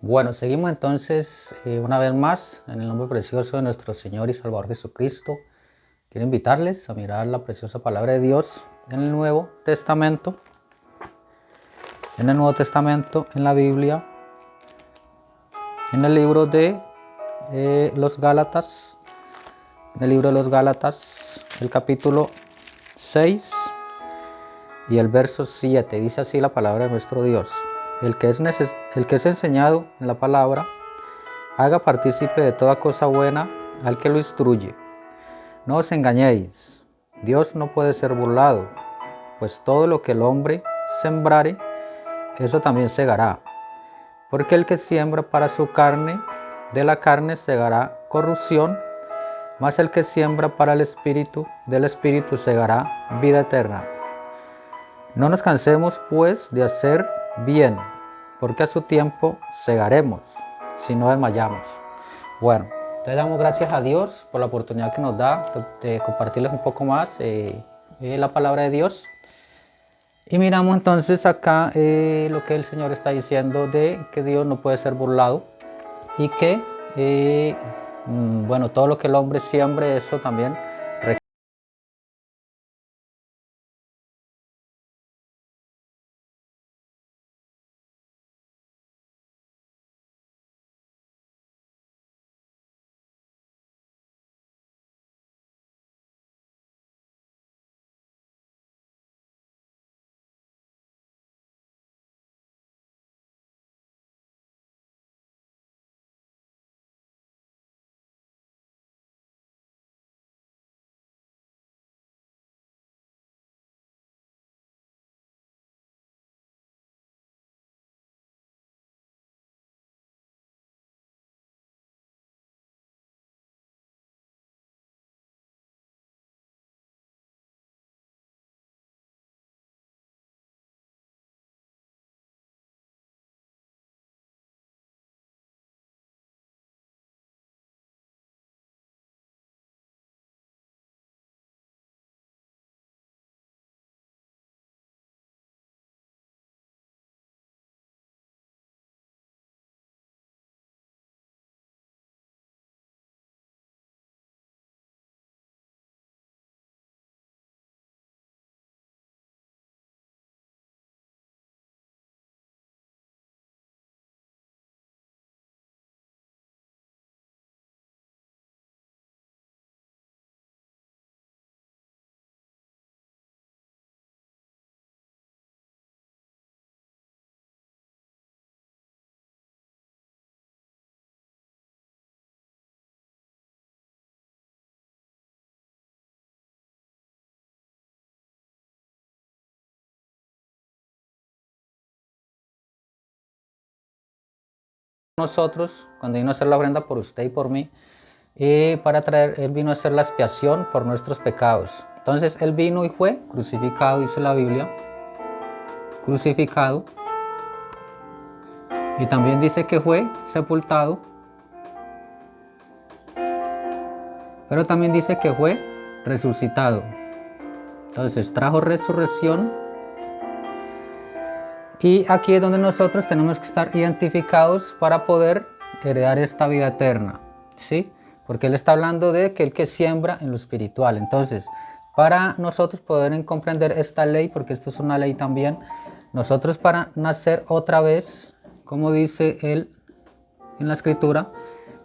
Bueno, seguimos entonces una vez más en el nombre precioso de nuestro Señor y Salvador Jesucristo. Quiero invitarles a mirar la preciosa palabra de Dios en el Nuevo Testamento. En el Nuevo Testamento, en la Biblia, en el libro de los Gálatas. En el libro de los Gálatas, el capítulo 6 y el verso 7. Dice así la palabra de nuestro Dios. El que es enseñado en la palabra, haga partícipe de toda cosa buena al que lo instruye. No os engañéis, Dios no puede ser burlado, pues todo lo que el hombre sembrare, eso también segará. Porque el que siembra para su carne, de la carne segará corrupción, mas el que siembra para el Espíritu, del Espíritu segará vida eterna. No nos cansemos, pues, de hacer bien, porque a su tiempo segaremos, si no desmayamos. Bueno, entonces damos gracias a Dios por la oportunidad que nos da de compartirles un poco más la palabra de Dios. Y miramos entonces acá lo que el Señor está diciendo de que Dios no puede ser burlado y que, bueno, todo lo que el hombre siembre, eso también nosotros, cuando vino a hacer la ofrenda por usted y por mí, para traer, Él vino a hacer la expiación por nuestros pecados. Entonces Él vino y fue crucificado, dice la Biblia, crucificado, y también dice que fue sepultado, pero también dice que fue resucitado. Entonces trajo resurrección, y aquí es donde nosotros tenemos que estar identificados para poder heredar esta vida eterna, ¿sí? Porque Él está hablando de que el que siembra en lo espiritual. Entonces, para nosotros poder comprender esta ley, porque esto es una ley también, nosotros para nacer otra vez, como dice Él en la Escritura,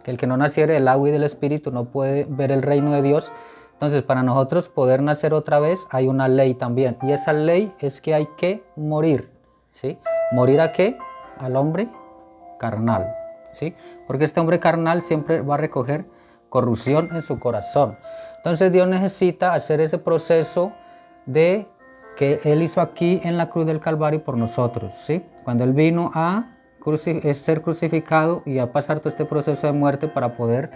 que el que no naciere del agua y del Espíritu no puede ver el reino de Dios. Entonces, para nosotros poder nacer otra vez hay una ley también, y esa ley es que hay que morir, ¿sí? ¿Morir a qué? Al hombre carnal, ¿sí? Porque este hombre carnal siempre va a recoger corrupción en su corazón. Entonces Dios necesita hacer ese proceso de que Él hizo aquí en la cruz del Calvario por nosotros, ¿sí? Cuando Él vino a ser crucificado y a pasar todo este proceso de muerte para poder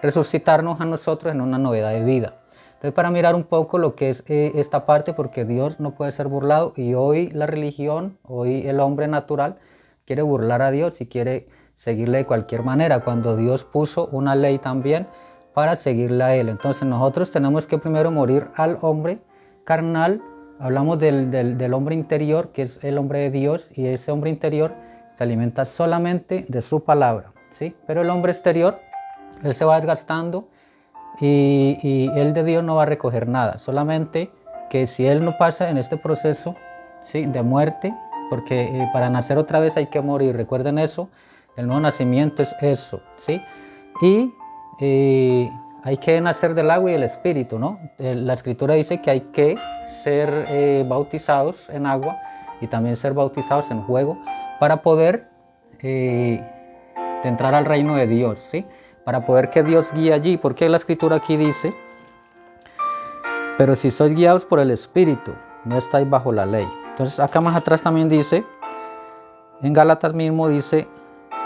resucitarnos a nosotros en una novedad de vida. Entonces, para mirar un poco lo que es esta parte, porque Dios no puede ser burlado, y hoy la religión, hoy el hombre natural quiere burlar a Dios y quiere seguirle de cualquier manera, cuando Dios puso una ley también para seguirle a Él. Entonces nosotros tenemos que primero morir al hombre carnal. Hablamos del hombre interior, que es el hombre de Dios, y ese hombre interior se alimenta solamente de su palabra, ¿sí? Pero el hombre exterior, él se va desgastando y él de Dios no va a recoger nada, solamente que si él no pasa en este proceso, ¿sí?, de muerte, porque para nacer otra vez hay que morir, recuerden eso, el nuevo nacimiento es eso, ¿sí? Y hay que nacer del agua y del espíritu, ¿no? La escritura dice que hay que ser bautizados en agua y también ser bautizados en fuego para poder entrar al reino de Dios, ¿sí? Para poder que Dios guíe allí, porque la escritura aquí dice, pero si sois guiados por el espíritu, no estáis bajo la ley. Entonces acá más atrás también dice, en Gálatas mismo dice,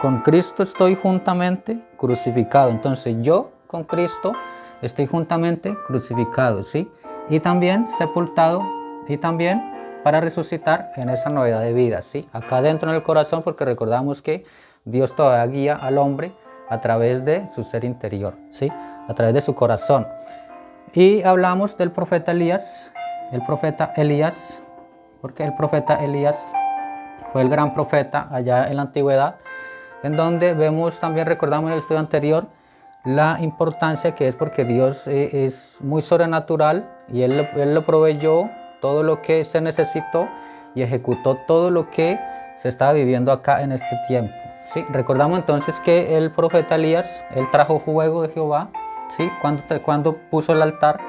con Cristo estoy juntamente crucificado. Entonces yo con Cristo estoy juntamente crucificado, ¿sí? Y también sepultado y también para resucitar en esa novedad de vida, ¿sí? Acá dentro en el corazón, porque recordamos que Dios todavía guía al hombre a través de su ser interior, ¿sí? A través de su corazón. Y hablamos del profeta Elías, porque el profeta Elías fue el gran profeta allá en la antigüedad, en donde vemos también, recordamos en el estudio anterior, la importancia que es porque Dios es muy sobrenatural y Él lo proveyó todo lo que se necesitó y ejecutó todo lo que se estaba viviendo acá en este tiempo, ¿sí? Recordamos entonces que el profeta Elías, él trajo fuego de Jehová, ¿sí? Cuando puso el altar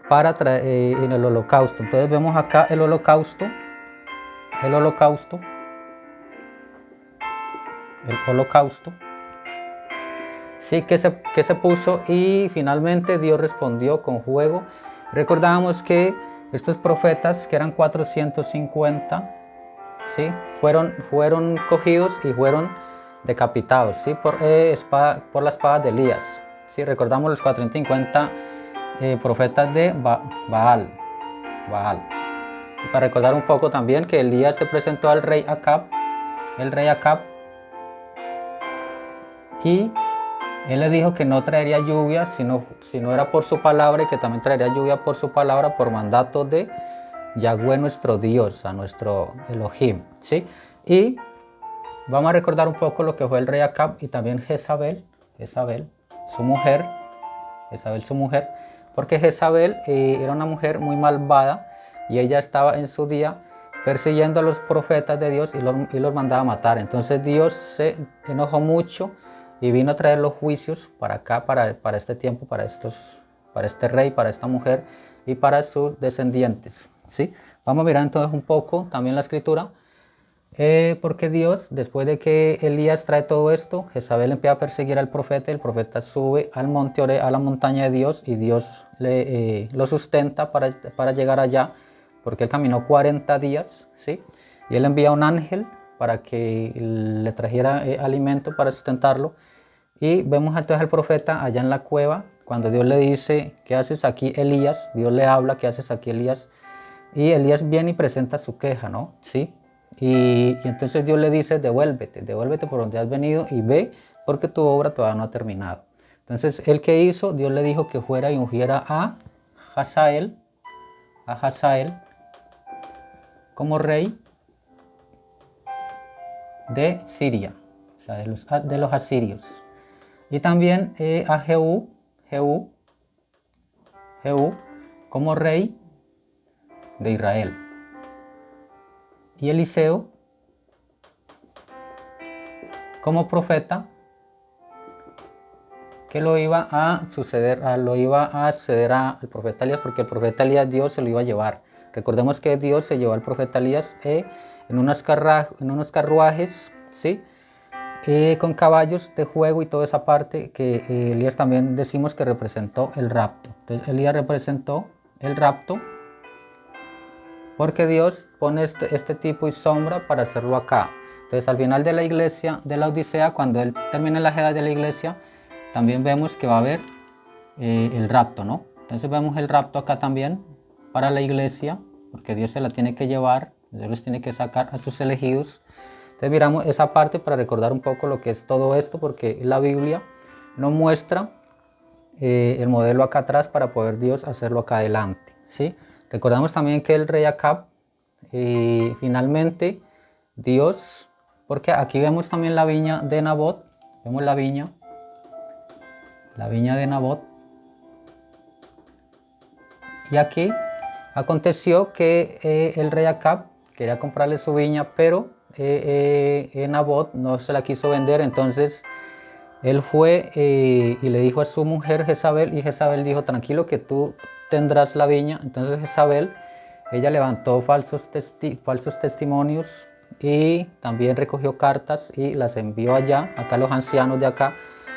para en el holocausto. Entonces vemos acá el holocausto, sí, que se puso y finalmente Dios respondió con fuego. Recordábamos que estos profetas, que eran 450, ¿sí?, fueron cogidos y fueron decapitados, ¿sí?, por la espada de Elías. ¿Sí? Recordamos los 450 profetas de Baal. Y para recordar un poco también que Elías se presentó al rey Acab, y él le dijo que no traería lluvia si no era por su palabra, y que también traería lluvia por su palabra, por mandato de Yahweh nuestro Dios, a nuestro Elohim, ¿sí? Y vamos a recordar un poco lo que fue el rey Acab y también Jezabel, su mujer, porque Jezabel era una mujer muy malvada y ella estaba en su día persiguiendo a los profetas de Dios y los mandaba a matar. Entonces Dios se enojó mucho y vino a traer los juicios para acá, para este tiempo, para este rey, para esta mujer y para sus descendientes, ¿sí? Vamos a mirar entonces un poco también la escritura, porque Dios, después de que Elías trae todo esto, Jezabel empieza a perseguir al profeta, y el profeta sube al monte Oré, a la montaña de Dios, y Dios lo sustenta para llegar allá, porque él caminó 40 días, ¿sí? Y él envía un ángel para que le trajera alimento para sustentarlo. Y vemos entonces al profeta allá en la cueva, cuando Dios le dice, ¿qué haces aquí, Elías? Dios le habla, ¿qué haces aquí, Elías? Y Elías viene y presenta su queja, ¿no? ¿Sí? Y entonces Dios le dice, devuélvete por donde has venido y ve, porque tu obra todavía no ha terminado. Entonces, ¿él qué hizo? Dios le dijo que fuera y ungiera a Hazael como rey de Siria, o sea, de los asirios. Y también a Jehú como rey de Israel. Y Eliseo como profeta, que lo iba a suceder al profeta Elías, porque el profeta Elías Dios se lo iba a llevar. Recordemos que Dios se llevó al profeta Elías en unos carruajes, ¿sí? Con caballos de fuego y toda esa parte que Elías también decimos que representó el rapto. Entonces Elías representó el rapto, porque Dios pone este tipo y sombra para hacerlo acá. Entonces al final de la iglesia, de la Odisea, cuando él termine la edad de la iglesia, también vemos que va a haber el rapto, ¿no? Entonces vemos el rapto acá también para la iglesia, porque Dios se la tiene que llevar, Dios les tiene que sacar a sus elegidos. Entonces miramos esa parte para recordar un poco lo que es todo esto, porque la Biblia nos muestra el modelo acá atrás para poder Dios hacerlo acá adelante, ¿sí? Recordamos también que el rey Acab, finalmente Dios, Porque aquí vemos también la viña de Nabot, vemos la viña de Nabot. Y aquí aconteció que el rey Acab quería comprarle su viña, pero Nabot no se la quiso vender, entonces él fue y le dijo a su mujer Jezabel, y Jezabel dijo, tranquilo que tú tendrás la viña. Entonces Jezabel, ella levantó falsos testimonios y también recogió cartas y las envió allá, acá los ancianos de acá,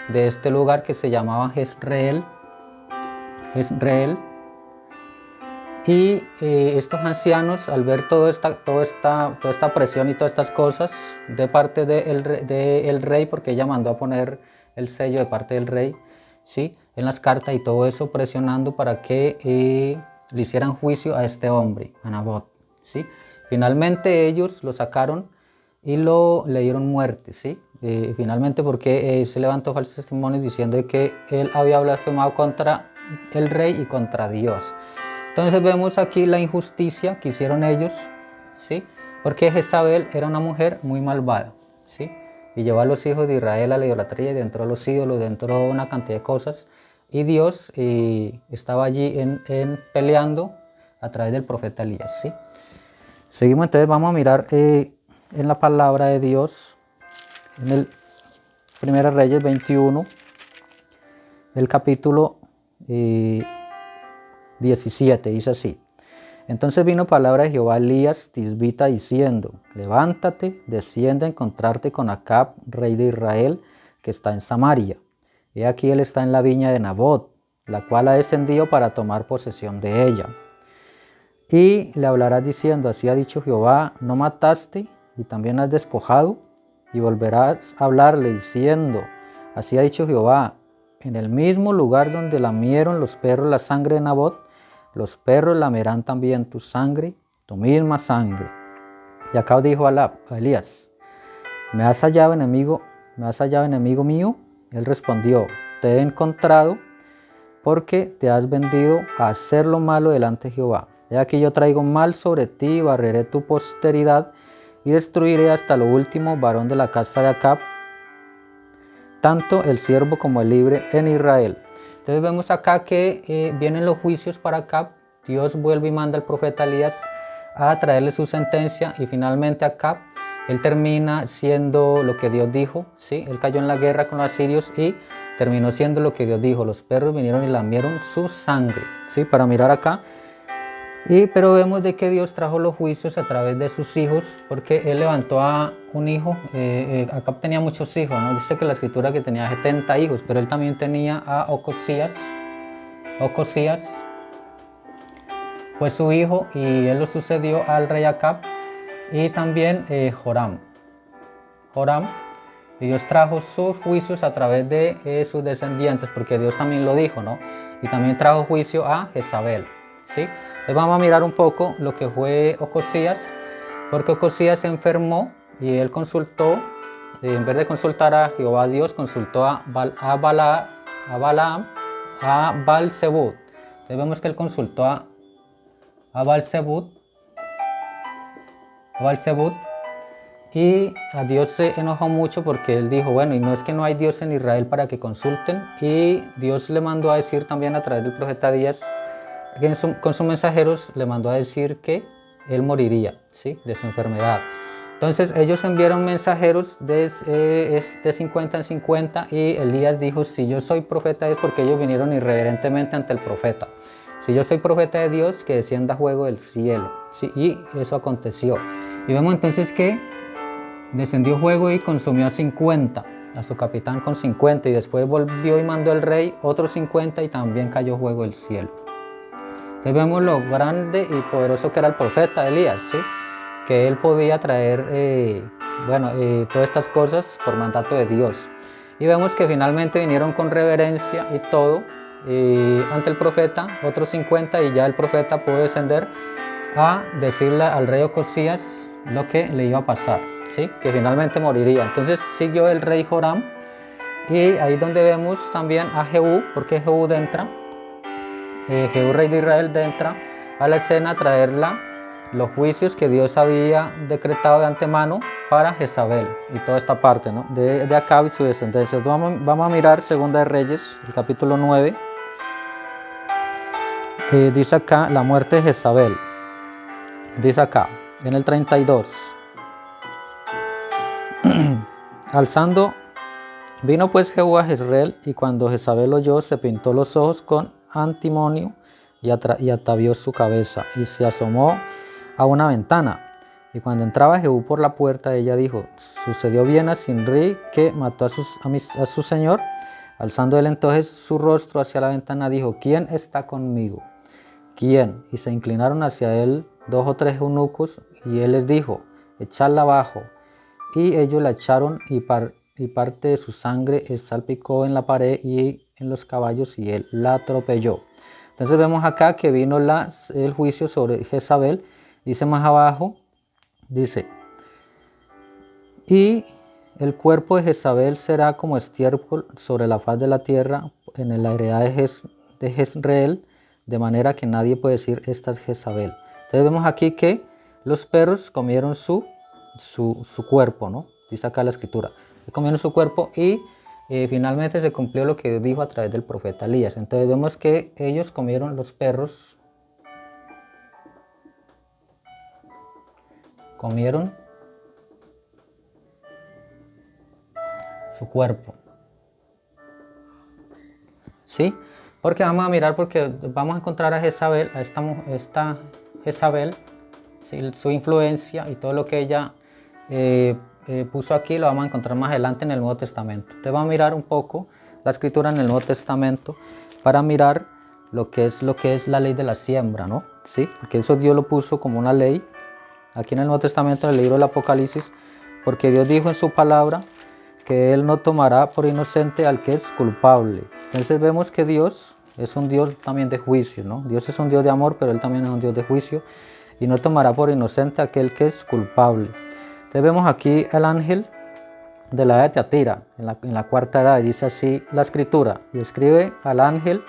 de este lugar que se llamaba Jezreel. Y estos ancianos, al ver toda esta presión y todas estas cosas de parte del rey, porque ella mandó a poner el sello de parte del rey, ¿sí?, en las cartas, y todo eso presionando para que le hicieran juicio a este hombre, a Nabot, ¿sí? Finalmente ellos lo sacaron y le dieron muerte, ¿sí? Finalmente porque se levantó falsos testimonios diciendo que él había blasfemado contra el rey y contra Dios. Entonces vemos aquí la injusticia que hicieron ellos, ¿sí? Porque Jezabel era una mujer muy malvada, ¿sí? Y llevó a los hijos de Israel a la idolatría, y dentro de los ídolos, dentro de una cantidad de cosas. Y Dios estaba allí peleando a través del profeta Elías, ¿sí? Seguimos, entonces vamos a mirar en la palabra de Dios, en el 1 Reyes 21, el capítulo 17, dice así. Entonces vino palabra de Jehová a Elías Tisbita diciendo, levántate, desciende a encontrarte con Acab, rey de Israel, que está en Samaria. He aquí él está en la viña de Nabot, la cual ha descendido para tomar posesión de ella. Y le hablarás diciendo, así ha dicho Jehová, no mataste y también has despojado. Y volverás a hablarle diciendo, así ha dicho Jehová, en el mismo lugar donde lamieron los perros la sangre de Nabot, los perros lamerán también tu sangre, tu misma sangre. Y Acab dijo a Elías, ¿me has hallado enemigo mío? Él respondió, te he encontrado porque te has vendido a hacer lo malo delante de Jehová. He aquí yo traigo mal sobre ti, barreré tu posteridad y destruiré hasta lo último varón de la casa de Acab, tanto el siervo como el libre en Israel. Entonces vemos acá que vienen los juicios para Acab. Dios vuelve y manda al profeta Elías a traerle su sentencia, y finalmente Acab, él termina siendo lo que Dios dijo, ¿sí? Él cayó en la guerra con los asirios y terminó siendo lo que Dios dijo. Los perros vinieron y lamieron su sangre, ¿sí? Para mirar acá. Pero vemos de que Dios trajo los juicios a través de sus hijos, porque él levantó a un hijo. Acab tenía muchos hijos, ¿no? Dice que la escritura que tenía 70 hijos, pero él también tenía a Ocosías. Ocosías fue su hijo y él lo sucedió al rey Acab, y también Joram. Y Dios trajo sus juicios a través de sus descendientes, porque Dios también lo dijo, ¿no? Y también trajo juicio a Jezabel, ¿sí? Entonces vamos a mirar un poco lo que fue Ocosías, porque Ocosías se enfermó y él consultó, en vez de consultar a Jehová Dios, consultó a Balaam, a Baal-Zebub. Entonces vemos que él consultó a Baal-Zebub, y a Dios se enojó mucho porque él dijo, bueno, y no es que no hay Dios en Israel para que consulten. Y Dios le mandó a decir también a través del profeta Elías, con sus mensajeros le mandó a decir que él moriría, ¿sí?, de su enfermedad. Entonces ellos enviaron mensajeros de 50 en 50, y Elías dijo, si yo soy profeta es porque ellos vinieron irreverentemente ante el profeta. Si yo soy profeta de Dios, que descienda fuego del cielo, ¿sí? Y eso aconteció. Y vemos entonces que descendió fuego y consumió a 50, a su capitán con 50, y después volvió y mandó el rey otros 50, y también cayó fuego del cielo. Entonces vemos lo grande y poderoso que era el profeta Elías, ¿sí?, que él podía traer todas estas cosas por mandato de Dios. Y vemos que finalmente vinieron con reverencia y todo ante el profeta, otros 50, y ya el profeta pudo descender a decirle al rey Ocosías lo que le iba a pasar, ¿sí?, que finalmente moriría. Entonces siguió el rey Joram, y ahí donde vemos también a Jehú, porque Jehú entra, Jehú rey de Israel entra a la escena a traer los juicios que Dios había decretado de antemano para Jezabel y toda esta parte, ¿no? de Acab y su descendencia. Vamos a mirar Segunda de Reyes, el capítulo 9. Dice acá la muerte de Jezabel. Dice acá, en el 32. Alzando, vino pues Jehú a Jezreel, y cuando Jezabel oyó, se pintó los ojos con antimonio y atavió su cabeza, y se asomó a una ventana. Y cuando entraba Jehú por la puerta, ella dijo: sucedió bien a Zimri, que mató a su señor. Alzando él entonces su rostro hacia la ventana, dijo: ¿quién está conmigo? ¿Quién? Y se inclinaron hacia él 2 o 3 eunucos, y él les dijo: echadla abajo. Y ellos la echaron, y parte de su sangre salpicó en la pared y en los caballos, y él la atropelló. Entonces vemos acá que vino el juicio sobre Jezabel. Dice más abajo, dice: y el cuerpo de Jezabel será como estiércol sobre la faz de la tierra en la heredad de Jezreel, de manera que nadie puede decir: esta es Jezabel. Entonces vemos aquí que los perros comieron su cuerpo, ¿no? Dice acá la escritura, comieron su cuerpo, y finalmente se cumplió lo que Dios dijo a través del profeta Elías. Entonces vemos que ellos comieron, los perros comieron su cuerpo, ¿sí? Porque vamos a mirar, porque vamos a encontrar a Jezabel, a esta Jezabel, ¿sí? Su influencia y todo lo que ella puso aquí lo vamos a encontrar más adelante en el Nuevo Testamento. Entonces vamos a mirar un poco la escritura en el Nuevo Testamento para mirar lo que es la ley de la siembra, ¿no? ¿Sí? Porque eso Dios lo puso como una ley aquí en el Nuevo Testamento, en el libro del Apocalipsis, porque Dios dijo en su palabra que Él no tomará por inocente al que es culpable. Entonces vemos que Dios es un Dios también de juicio, ¿no? Dios es un Dios de amor, pero Él también es un Dios de juicio, y no tomará por inocente a aquel que es culpable. Entonces vemos aquí el ángel de la edad de Tiatira, en la cuarta edad, y dice así la escritura, y escribe al ángel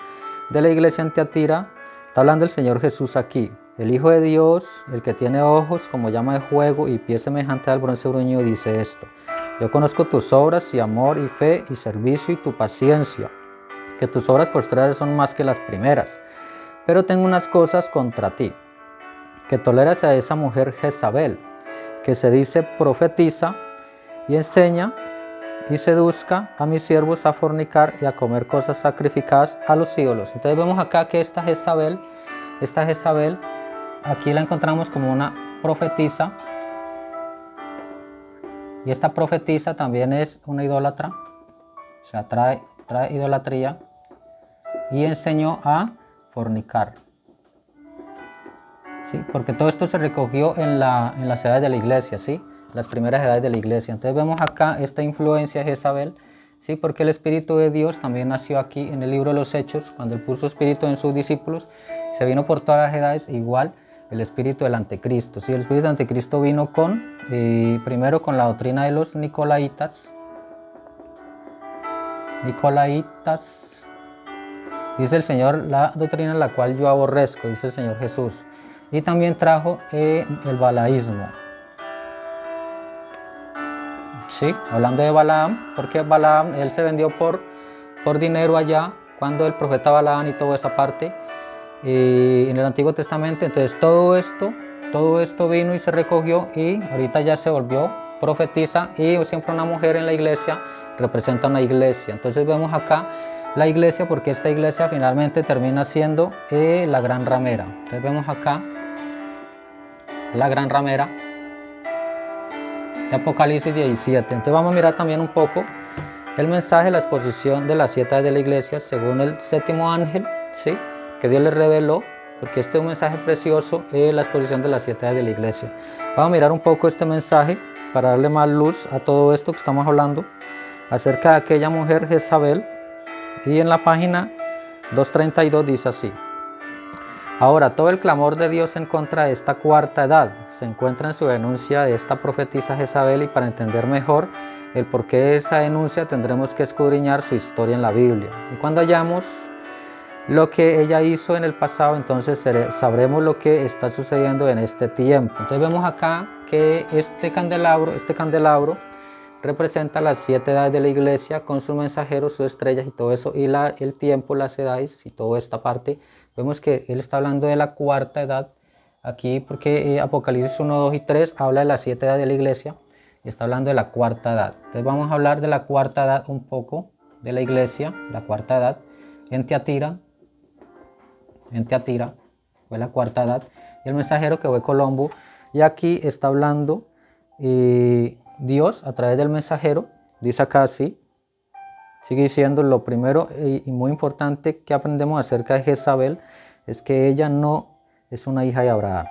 de la iglesia en Tiatira. Está hablando el Señor Jesús aquí: el Hijo de Dios, el que tiene ojos como llama de fuego y pies semejantes al bronce bruñido, dice esto: yo conozco tus obras y amor y fe y servicio y tu paciencia, que tus obras postreras son más que las primeras, pero tengo unas cosas contra ti, que toleras a esa mujer Jezabel, que se dice profetiza, y enseña y seduzca a mis siervos a fornicar y a comer cosas sacrificadas a los ídolos. Entonces vemos acá que esta Jezabel, aquí la encontramos como una profetisa, y esta profetisa también es una idólatra, o sea, trae idolatría, y enseñó a fornicar. ¿Sí? Porque todo esto se recogió en las edades de la iglesia, ¿sí? Las primeras edades de la iglesia. Entonces vemos acá esta influencia de Jezabel, ¿sí? Porque el Espíritu de Dios también nació aquí en el libro de los Hechos, cuando Él puso Espíritu en sus discípulos, se vino por todas las edades, igual el espíritu del anticristo, ¿sí? El espíritu del anticristo vino primero con la doctrina de los Nicolaitas, dice el Señor: la doctrina la cual yo aborrezco, dice el Señor Jesús. Y también trajo el balaísmo, ¿sí? Hablando de Balaam, porque Balaam, él se vendió por dinero allá, cuando el profeta Balaam y toda esa parte, en el Antiguo Testamento. Entonces todo esto vino y se recogió, y ahorita ya se volvió profetiza, y siempre una mujer en la iglesia representa una iglesia. Entonces vemos acá la iglesia, porque esta iglesia finalmente termina siendo la gran ramera. Entonces vemos acá la gran ramera de Apocalipsis 17. Entonces vamos a mirar también un poco el mensaje, la exposición de las 7 de la iglesia según el séptimo ángel, ¿sí? Que Dios le reveló, porque este es un mensaje precioso, la exposición de las 7 de la iglesia. Vamos a mirar un poco este mensaje para darle más luz a todo esto que estamos hablando acerca de aquella mujer Jezabel. Y en la página 232 dice así: ahora, todo el clamor de Dios en contra de esta cuarta edad se encuentra en su denuncia de esta profetisa Jezabel, y para entender mejor el porqué de esa denuncia tendremos que escudriñar su historia en la Biblia. Y cuando hallamos lo que ella hizo en el pasado, entonces sabremos lo que está sucediendo en este tiempo. Entonces vemos acá que este candelabro representa las 7 edades de la iglesia con sus mensajeros, sus estrellas y todo eso, y el tiempo, las edades y toda esta parte. Vemos que él está hablando de la cuarta edad aquí porque Apocalipsis 1, 2 y 3 habla de las 7 edades de la iglesia y está hablando de la cuarta edad. Entonces vamos a hablar de la cuarta edad un poco de la iglesia, la cuarta edad en Tiatira fue la cuarta edad, y el mensajero que fue Colombo, y aquí está hablando Dios a través del mensajero, dice acá así, sigue diciendo: lo primero y muy importante que aprendemos acerca de Jezabel es que ella no es una hija de Abraham,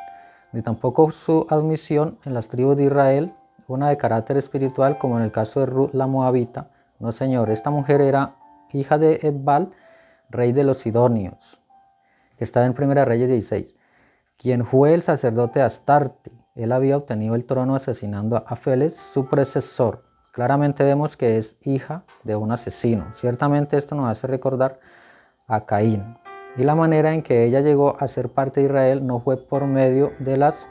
ni tampoco su admisión en las tribus de Israel, una de carácter espiritual como en el caso de Ruth la Moabita. No, señor, esta mujer era hija de Edbal, rey de los Sidonios, que está en 1 Reyes 16, quien fue el sacerdote de Astarte. Él había obtenido el trono asesinando a Feles, su predecesor. Claramente vemos que es hija de un asesino. Ciertamente esto nos hace recordar a Caín. Y la manera en que ella llegó a ser parte de Israel no fue por medio de los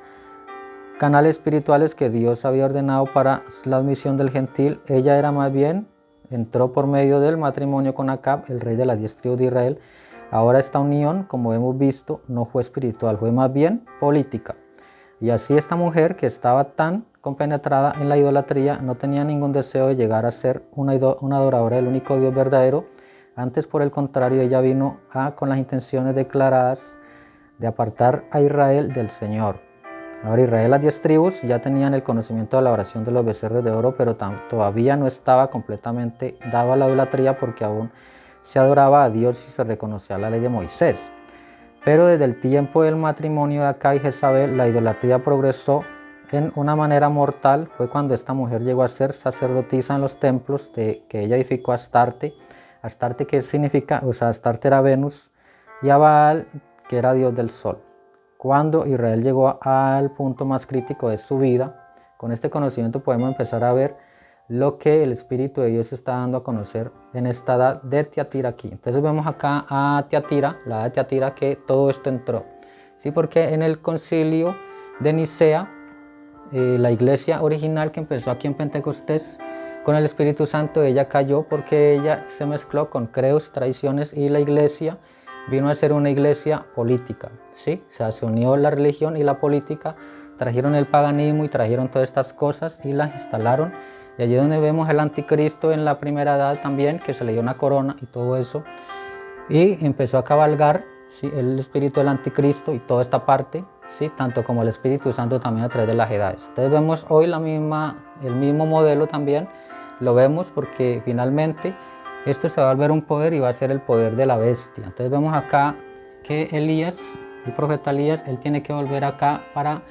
canales espirituales que Dios había ordenado para la admisión del gentil. Ella era más bien, entró por medio del matrimonio con Acab, el rey de las 10 tribus de Israel. Ahora esta unión, como hemos visto, no fue espiritual, fue más bien política. Y así esta mujer, que estaba tan compenetrada en la idolatría, no tenía ningún deseo de llegar a ser una adoradora del único Dios verdadero. Antes, por el contrario, ella vino con las intenciones declaradas de apartar a Israel del Señor. Ahora Israel, las 10 tribus, ya tenían el conocimiento de la oración de los becerros de oro, pero todavía no estaba completamente dado a la idolatría, porque aún se adoraba a Dios y se reconocía la ley de Moisés. Pero desde el tiempo del matrimonio de Acab y Jezabel, la idolatría progresó en una manera mortal. Fue cuando esta mujer llegó a ser sacerdotisa en los templos que ella edificó a Astarte. Astarte, ¿qué significa? O sea, Astarte era Venus, y a Baal, que era dios del sol. Cuando Israel llegó al punto más crítico de su vida, con este conocimiento podemos empezar a ver lo que el Espíritu de Dios está dando a conocer en esta edad de Tiatira aquí. Entonces vemos acá a Tiatira, la edad de Tiatira, que todo esto entró. Sí, porque en el concilio de Nicea, la iglesia original que empezó aquí en Pentecostés con el Espíritu Santo, ella cayó porque ella se mezcló con credos, tradiciones, y la iglesia vino a ser una iglesia política. ¿Sí? O sea, se unió la religión y la política, trajeron el paganismo y trajeron todas estas cosas y las instalaron. Y allí donde vemos el anticristo en la primera edad también, que se le dio una corona y todo eso. Y empezó a cabalgar, ¿sí?, el espíritu del anticristo y toda esta parte, ¿sí?, tanto como el Espíritu Santo también a través de las edades. Entonces vemos hoy el mismo modelo también, lo vemos porque finalmente esto se va a volver un poder y va a ser el poder de la bestia. Entonces vemos acá que Elías, el profeta Elías, él tiene que volver acá para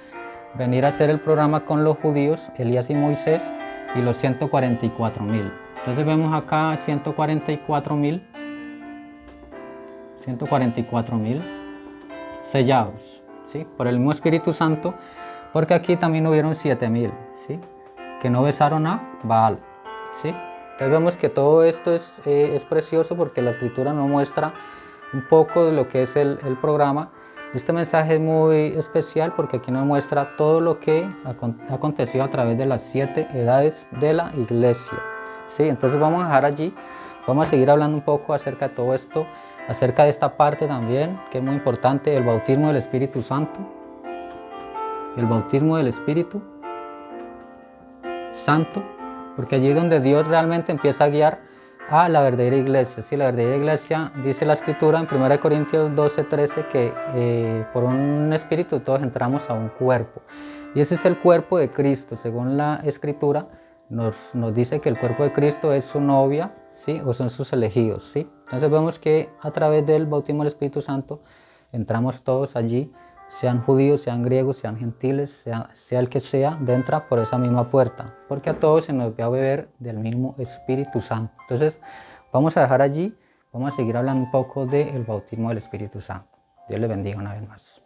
venir a hacer el programa con los judíos, Elías y Moisés, y los 144.000. Entonces vemos acá 144.000 sellados, ¿sí?, por el mismo Espíritu Santo, porque aquí también hubieron 7.000, ¿sí?, que no besaron a Baal, ¿sí? Entonces vemos que todo esto es precioso porque la Escritura nos muestra un poco de lo que es el programa. Este mensaje es muy especial porque aquí nos muestra todo lo que aconteció a través de las 7 edades de la iglesia. ¿Sí? Entonces vamos a dejar allí, vamos a seguir hablando un poco acerca de todo esto, acerca de esta parte también, que es muy importante, el bautismo del Espíritu Santo. El bautismo del Espíritu Santo, porque allí es donde Dios realmente empieza a guiar a la verdadera iglesia. Sí, la verdadera iglesia, dice la Escritura en 1 Corintios 12:13, que por un espíritu todos entramos a un cuerpo. Y ese es el cuerpo de Cristo. Según la Escritura, nos dice que el cuerpo de Cristo es su novia, ¿sí?, o son sus elegidos, ¿sí? Entonces vemos que a través del bautismo del Espíritu Santo entramos todos allí, sean judíos, sean griegos, sean gentiles, sea el que sea, entra por esa misma puerta, porque a todos se nos va a beber del mismo Espíritu Santo. Entonces vamos a dejar allí, vamos a seguir hablando un poco del bautismo del Espíritu Santo. Dios les bendiga una vez más.